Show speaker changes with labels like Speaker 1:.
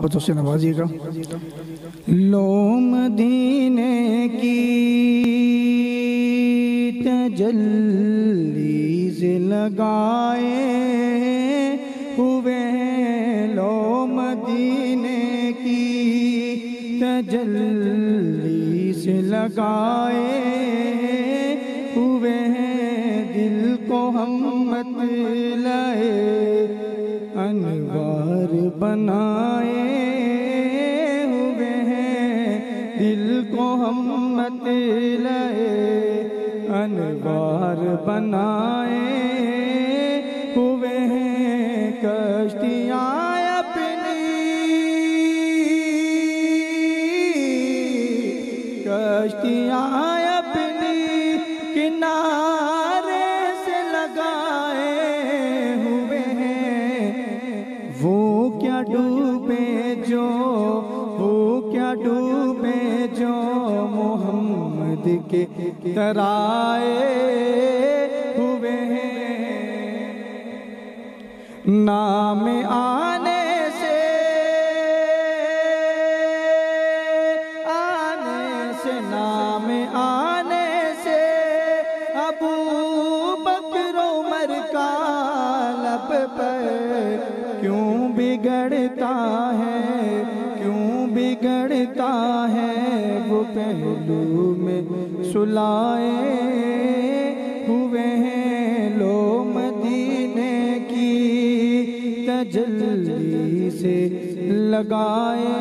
Speaker 1: मोहब्बतों से नवाजिएगा। लो मदीने की तजल्ली से लगाए हुए हैं, लो मदीने की तजल्ली से लगाए हुए हैं, दिल को हम मत लाए अनवार बनाए हुए हैं, दिल को हम मत लाए अनवार बनाए हुए हैं। कश्तियाँ अपनी किनारे से लगाए हुए हैं, वो क्या डूबे जो मोहम्मद के तराए हुए हैं। नाम आने से नाम आने से अबू बकर उमर का लब पर क्यों बिगड़ता है वो पहलू में सुलाए हुए हैं, लो मदीने की तजल्ली से लगाए